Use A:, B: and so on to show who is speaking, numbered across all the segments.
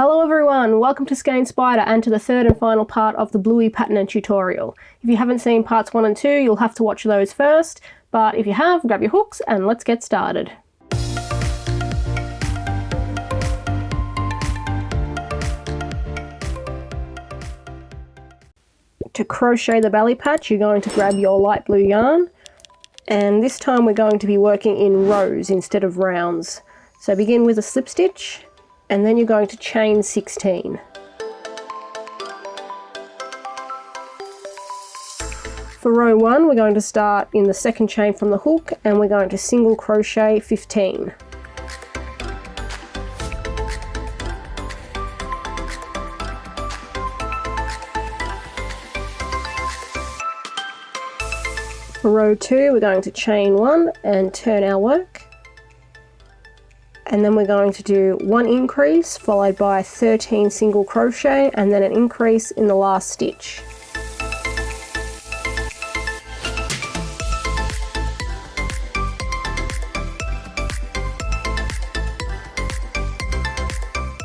A: Hello everyone, welcome to Skein Spider and to the third and final part of the Bluey pattern and tutorial. If you haven't seen parts 1 and 2, you'll have to watch those first, but if you have, grab your hooks and let's get started. To crochet the belly patch, you're going to grab your light blue yarn, and this time we're going to be working in rows instead of rounds. So begin with a slip stitch, and then you're going to chain 16. For row 1, we're going to start in the second chain from the hook, and we're going to single crochet 15. For row 2, we're going to chain 1 and turn our work. And then we're going to do 1 increase followed by 13 single crochet and then an increase in the last stitch.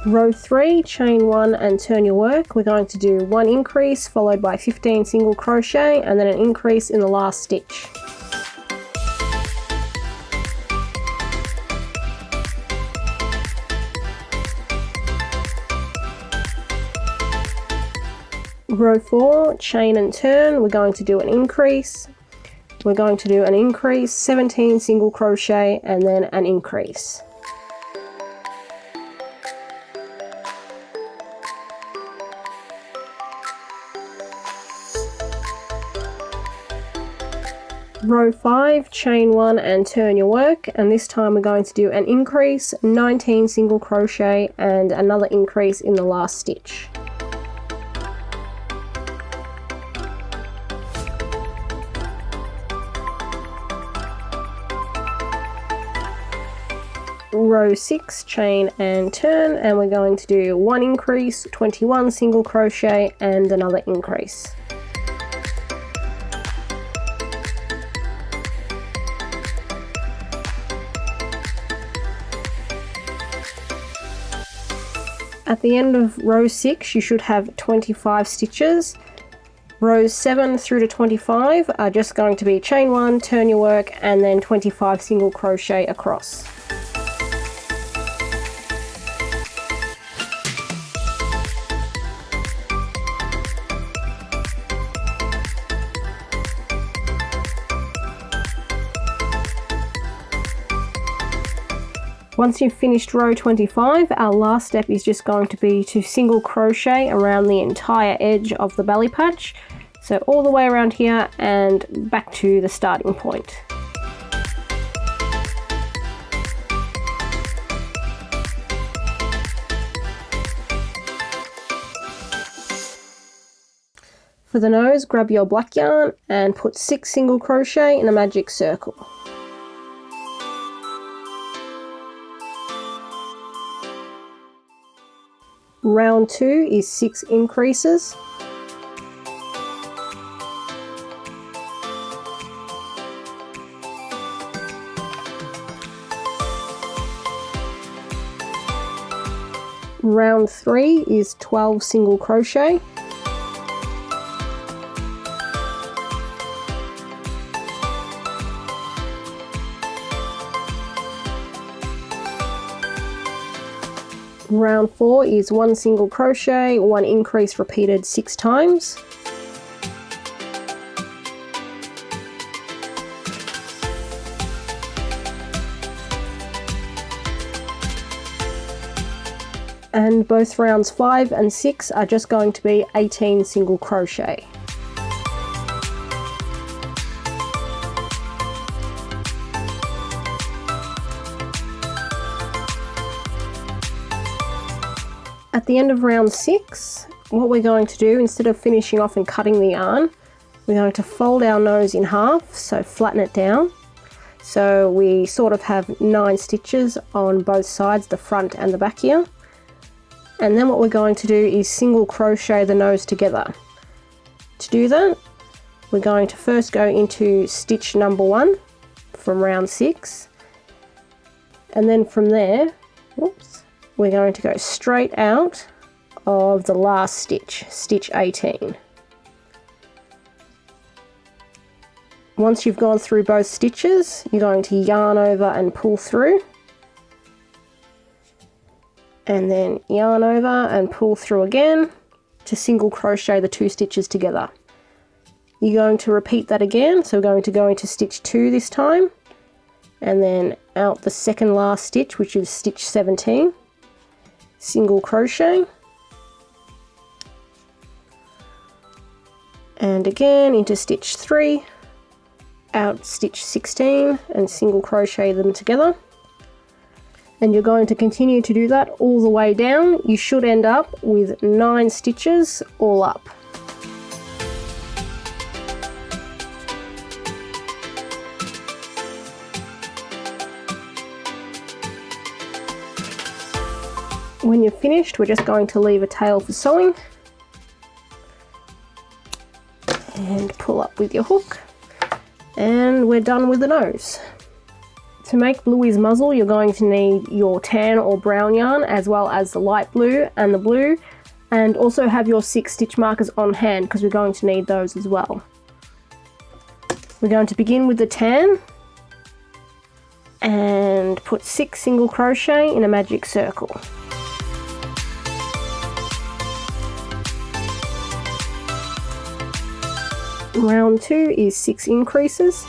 A: Row 3, chain 1 and turn your work. We're going to do 1 increase followed by 15 single crochet and then an increase in the last stitch. Row 4, chain and turn, we're going to do an increase. We're going to do an increase, 17 single crochet and then an increase. Row 5, chain 1 and turn your work, and this time we're going to do an increase, 19 single crochet and another increase in the last stitch. Row 6, chain and turn, and we're going to do 1 increase, 21 single crochet and another increase. At the end of row 6 you should have 25 stitches. Rows 7 through to 25 are just going to be chain 1, turn your work and then 25 single crochet across. Once you've finished row 25, our last step is just going to be to single crochet around the entire edge of the belly patch. So all the way around here and back to the starting point. For the nose, grab your black yarn and put 6 single crochet in a magic circle. Round 2 is 6 increases. Round 3 is 12 single crochet. Round 4 is 1 single crochet, 1 increase repeated 6 times. And both rounds 5 and 6 are just going to be 18 single crochet. At the end of round 6, what we're going to do, instead of finishing off and cutting the yarn, we're going to fold our nose in half, so flatten it down. So we sort of have 9 stitches on both sides, the front and the back here. And then what we're going to do is single crochet the nose together. To do that, we're going to first go into stitch number 1 from round 6, and then from there, whoops, we're going to go straight out of the last stitch, stitch 18. Once you've gone through both stitches, you're going to yarn over and pull through, and then yarn over and pull through again to single crochet the 2 stitches together. You're going to repeat that again, so we're going to go into stitch 2 this time, and then out the second last stitch, which is stitch 17, single crochet, and again into stitch 3, out stitch 16 and single crochet them together. And you're going to continue to do that all the way down. You should end up with 9 stitches all up. When you're finished, we're just going to leave a tail for sewing and pull up with your hook, and we're done with the nose. To make Bluey's muzzle, you're going to need your tan or brown yarn, as well as the light blue and the blue, and also have your 6 stitch markers on hand because we're going to need those as well. We're going to begin with the tan and put 6 single crochet in a magic circle. Round 2 is 6 increases.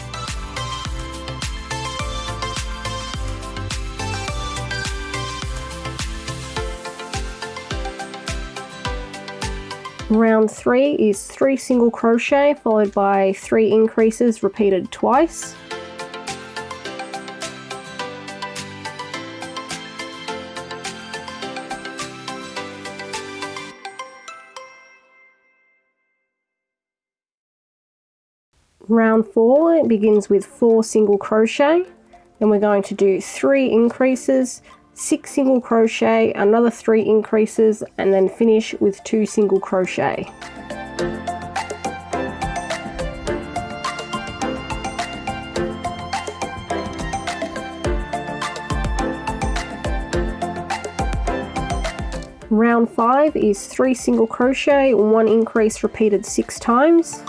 A: Round 3 is 3 single crochet followed by 3 increases repeated twice. Round 4 begins with 4 single crochet, then we're going to do 3 increases, 6 single crochet, another 3 increases, and then finish with 2 single crochet. Round 5 is 3 single crochet, 1 increase repeated 6 times.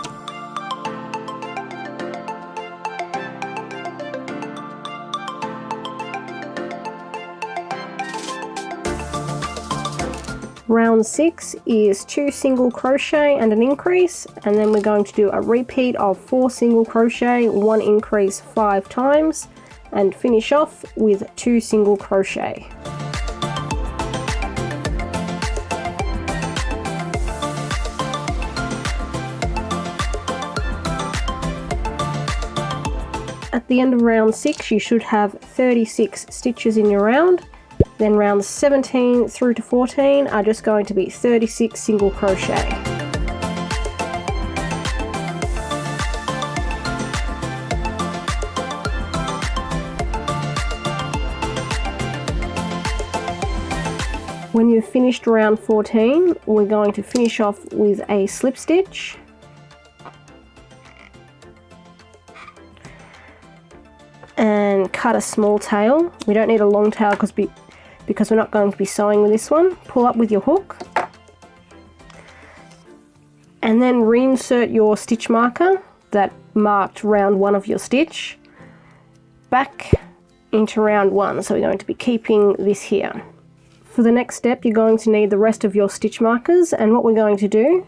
A: Round 6 is 2 single crochet and an increase, and then we're going to do a repeat of 4 single crochet, 1 increase 5 times, and finish off with 2 single crochet. At the end of round 6 you should have 36 stitches in your round. Then rounds 17 through to 14 are just going to be 36 single crochet. When you've finished round 14, we're going to finish off with a slip stitch. And cut a small tail. We don't need a long tail because we're not going to be sewing with this one. Pull up with your hook and then reinsert your stitch marker that marked round 1 of your stitch back into round 1. So we're going to be keeping this here. For the next step, you're going to need the rest of your stitch markers, and what we're going to do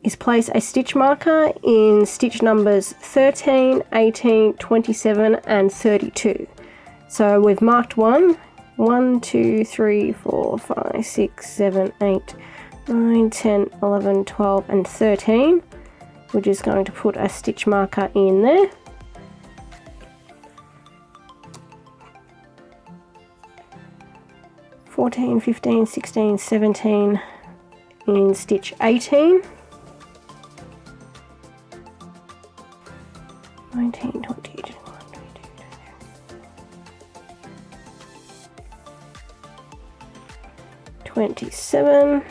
A: is place a stitch marker in stitch numbers 13, 18, 27 and 32. So we've marked 1, 2, 3, 4, 5, 6, 7, 8, 9, 10, 11, 12 and 13. We're just going to put a stitch marker in there. (14, 15, 16, 17) in stitch 18. 19, 20, 21, 22, 27,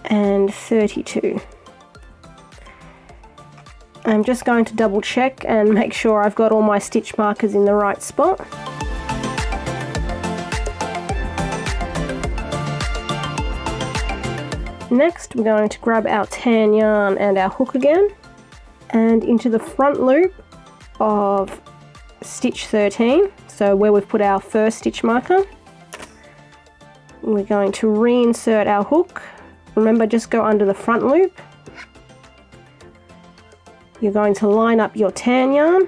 A: and 32. I'm just going to double check and make sure I've got all my stitch markers in the right spot. Next, we're going to grab our tan yarn and our hook again, and into the front loop of stitch 13, so where we've put our first stitch marker, we're going to reinsert our hook. Remember, just go under the front loop. You're going to line up your tan yarn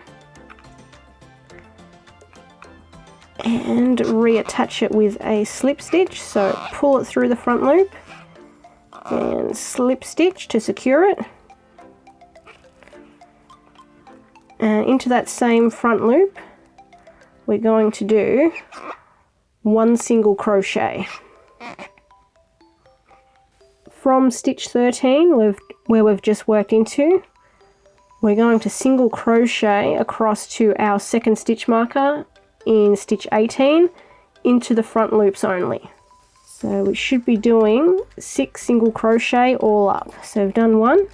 A: and reattach it with a slip stitch. So pull it through the front loop and slip stitch to secure it. And into that same front loop, we're going to do 1 single crochet. From stitch 13, where we've just worked into, we're going to single crochet across to our second stitch marker in stitch 18 into the front loops only. So we should be doing 6 single crochet all up. So we've done 1,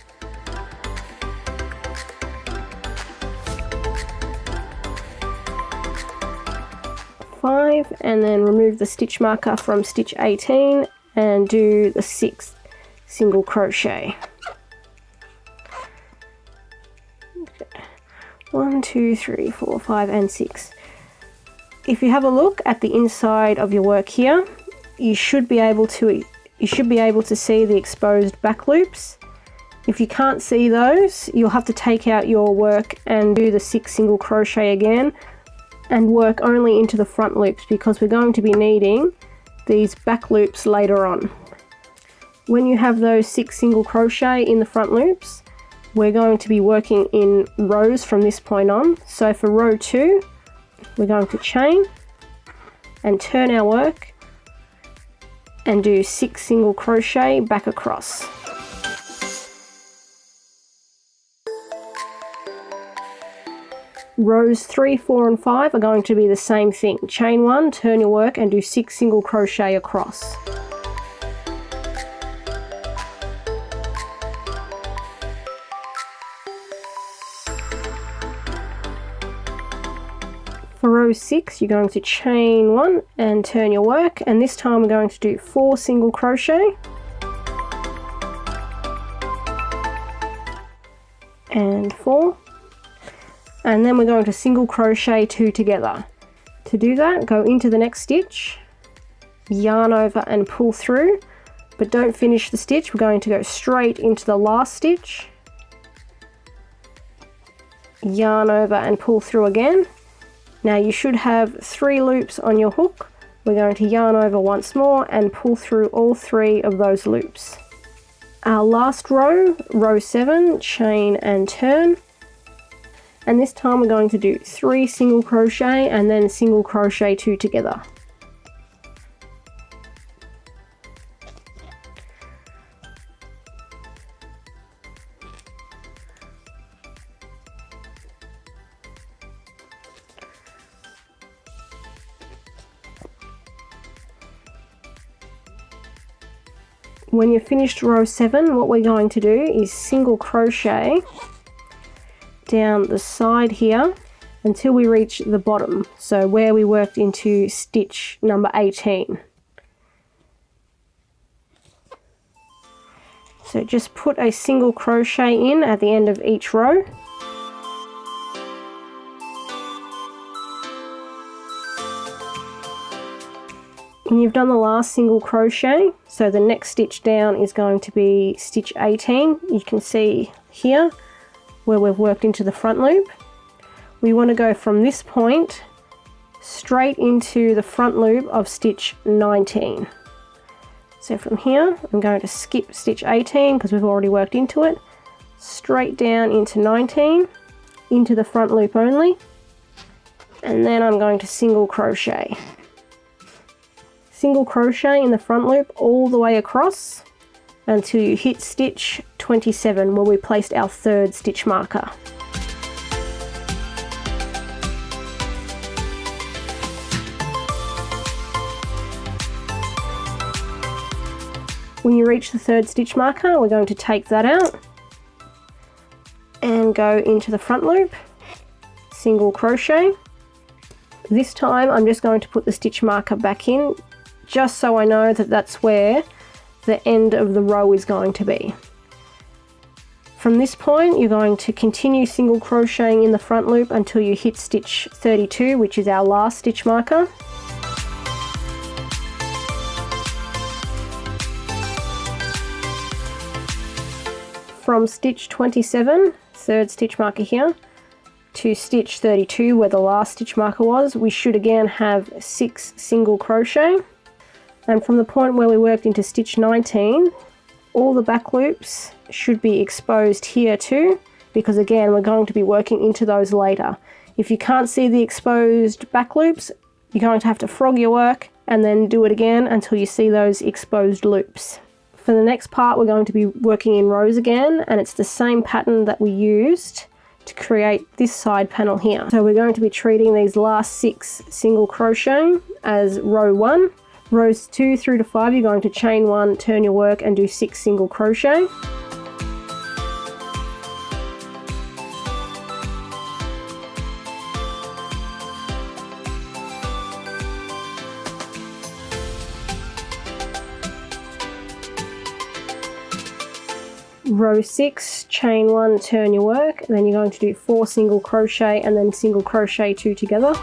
A: 5, and then remove the stitch marker from stitch 18 and do the 6th single crochet. 1, 2, 3, 4, 5, and 6. If you have a look at the inside of your work here, you should be able to see the exposed back loops. If you can't see those, you'll have to take out your work and do the 6 single crochet again and work only into the front loops, because we're going to be needing these back loops later on. When you have those 6 single crochet in the front loops, we're going to be working in rows from this point on. So for row 2, we're going to chain and turn our work and do 6 single crochet back across. Rows 3, 4, and 5 are going to be the same thing. Chain 1, turn your work, and do 6 single crochet across. For row 6, you're going to chain 1 and turn your work, and this time we're going to do 4 single crochet and 4, and then we're going to single crochet 2 together. To do that, go into the next stitch, yarn over and pull through, but don't finish the stitch. We're going to go straight into the last stitch, yarn over and pull through again. Now you should have 3 loops on your hook. We're going to yarn over once more and pull through all 3 of those loops. Our last row, row 7, chain and turn. And this time we're going to do 3 single crochet and then single crochet 2 together. When you've finished row 7, what we're going to do is single crochet down the side here until we reach the bottom, so where we worked into stitch number 18. So just put a single crochet in at the end of each row. When you've done the last single crochet, so the next stitch down is going to be stitch 18. You can see here where we've worked into the front loop. We want to go from this point straight into the front loop of stitch 19. So from here, I'm going to skip stitch 18 because we've already worked into it, straight down into 19, into the front loop only, and then I'm going to single crochet. Single crochet in the front loop all the way across until you hit stitch 27 where we placed our 3rd stitch marker. When you reach the 3rd stitch marker, we're going to take that out and go into the front loop, single crochet. This time I'm just going to put the stitch marker back in, just so I know that that's where the end of the row is going to be. From this point, you're going to continue single crocheting in the front loop until you hit stitch 32, which is our last stitch marker. From stitch 27, third stitch marker here, to stitch 32, where the last stitch marker was, we should again have 6 single crochet. And from the point where we worked into stitch 19, all the back loops should be exposed here too, because again, we're going to be working into those later. If you can't see the exposed back loops, you're going to have to frog your work and then do it again until you see those exposed loops. For the next part, we're going to be working in rows again, and it's the same pattern that we used to create this side panel here. So we're going to be treating these last 6 single crochet as row 1. Rows 2 through to 5, you're going to chain 1, turn your work and do 6 single crochet. Row 6, chain 1, turn your work, and then you're going to do 4 single crochet and then single crochet 2 together.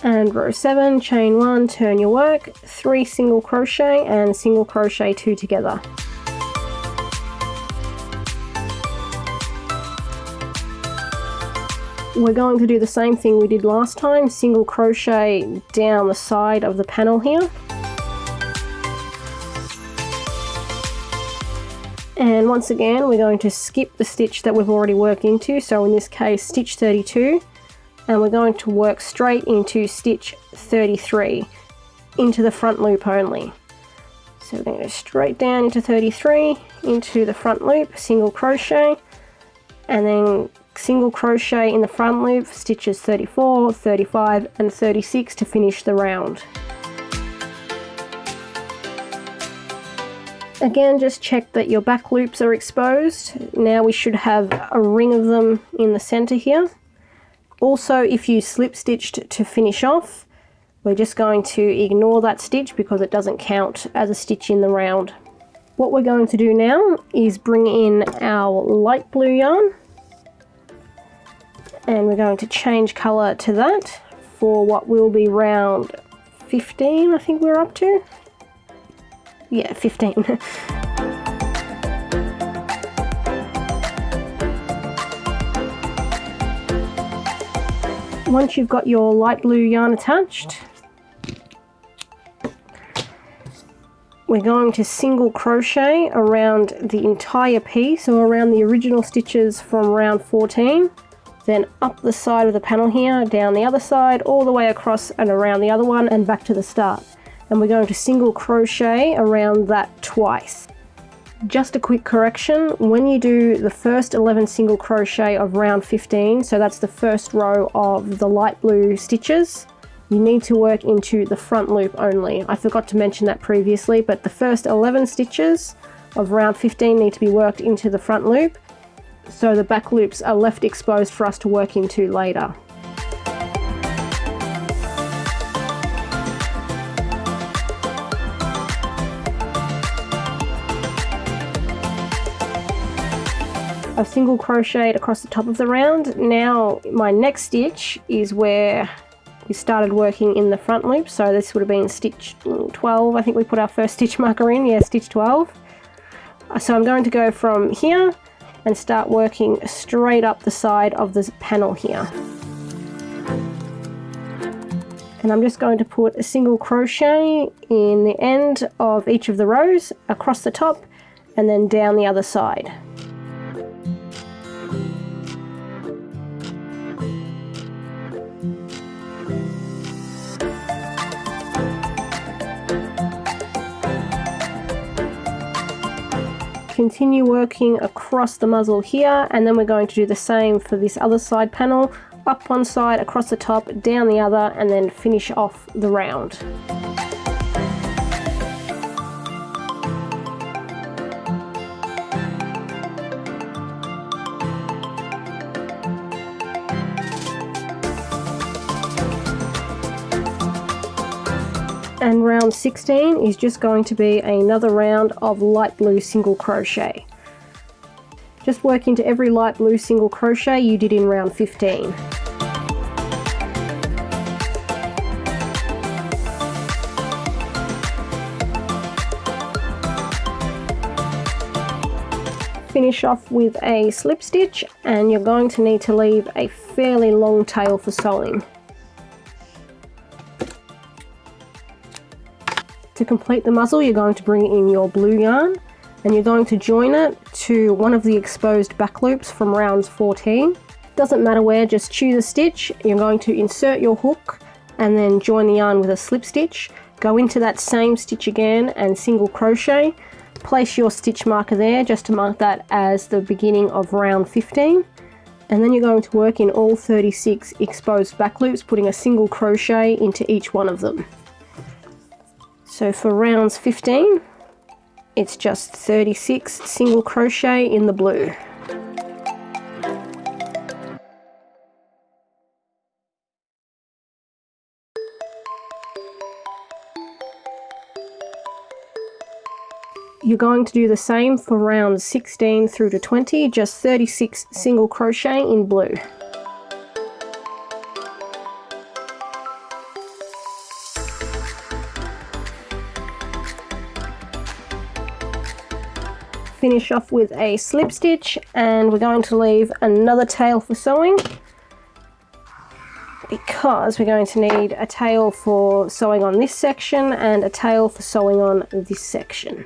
A: And row 7, chain 1, turn your work, 3 single crochet and single crochet 2 together. We're going to do the same thing we did last time, single crochet down the side of the panel here. And once again, we're going to skip the stitch that we've already worked into, so in this case stitch 32, and we're going to work straight into stitch 33, into the front loop only. So we're going to go straight down into 33, into the front loop, single crochet, and then single crochet in the front loop, stitches 34, 35 and 36 to finish the round. Again, just check that your back loops are exposed. Now we should have a ring of them in the center here. Also, if you slip stitched to finish off, we're just going to ignore that stitch because it doesn't count as a stitch in the round. What we're going to do now is bring in our light blue yarn, and we're going to change color to that for what will be round 15, I think we're up to. Yeah, 15. Once you've got your light blue yarn attached, we're going to single crochet around the entire piece, so around the original stitches from round 14, then up the side of the panel here, down the other side, all the way across and around the other one and back to the start. And we're going to single crochet around that twice. Just a quick correction, when you do the first 11 single crochet of round 15, so that's the first row of the light blue stitches, you need to work into the front loop only. I forgot to mention that previously, but the first 11 stitches of round 15 need to be worked into the front loop, so the back loops are left exposed for us to work into later. I've single crocheted across the top of the round. Now my next stitch is where we started working in the front loop, so this would have been stitch 12. I think we put our first stitch marker in, yeah, stitch 12. So I'm going to go from here and start working straight up the side of this panel here. And I'm just going to put a single crochet in the end of each of the rows, across the top, and then down the other side. Continue working across the muzzle here, and then we're going to do the same for this other side panel, up one side, across the top, down the other, and then finish off the round. And round 16 is just going to be another round of light blue single crochet. Just work into every light blue single crochet you did in round 15. Finish off with a slip stitch, and you're going to need to leave a fairly long tail for sewing. To complete the muzzle, you're going to bring in your blue yarn and you're going to join it to one of the exposed back loops from rounds 14. Doesn't matter where, just choose a stitch. You're going to insert your hook and then join the yarn with a slip stitch. Go into that same stitch again and single crochet. Place your stitch marker there just to mark that as the beginning of round 15. And then you're going to work in all 36 exposed back loops, putting a single crochet into each one of them. So for rounds 15, it's just 36 single crochet in the blue. You're going to do the same for rounds 16 through to 20, just 36 single crochet in blue. Finish off with a slip stitch, and we're going to leave another tail for sewing because we're going to need a tail for sewing on this section and a tail for sewing on this section.